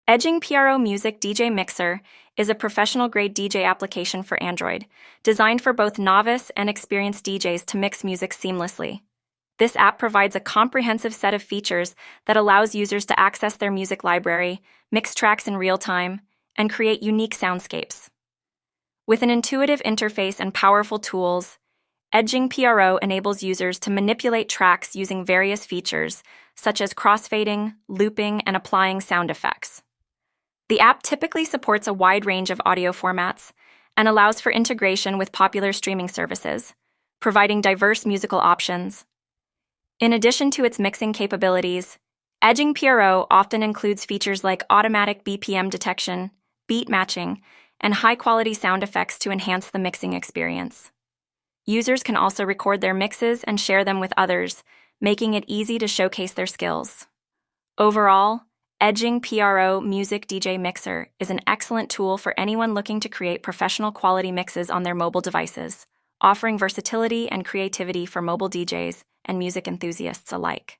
Edjing Pro Music DJ Mixer is a professional-grade DJ application for Android, designed for both novice and experienced DJs to mix music seamlessly. This app provides a comprehensive set of features that allows users to access their music library, mix tracks in real time, and create unique soundscapes. With an intuitive interface and powerful tools, Edjing Pro enables users to manipulate tracks using various features, such as crossfading, looping, and applying sound effects. The app typically supports a wide range of audio formats and allows for integration with popular streaming services, providing diverse musical options. In addition to its mixing capabilities, Edjing Pro often includes features like automatic BPM detection, beat matching, and high-quality sound effects to enhance the mixing experience. Users can also record their mixes and share them with others, making it easy to showcase their skills. Overall, Edjing Pro Music DJ Mixer is an excellent tool for anyone looking to create professional quality mixes on their mobile devices, offering versatility and creativity for mobile DJs and music enthusiasts alike.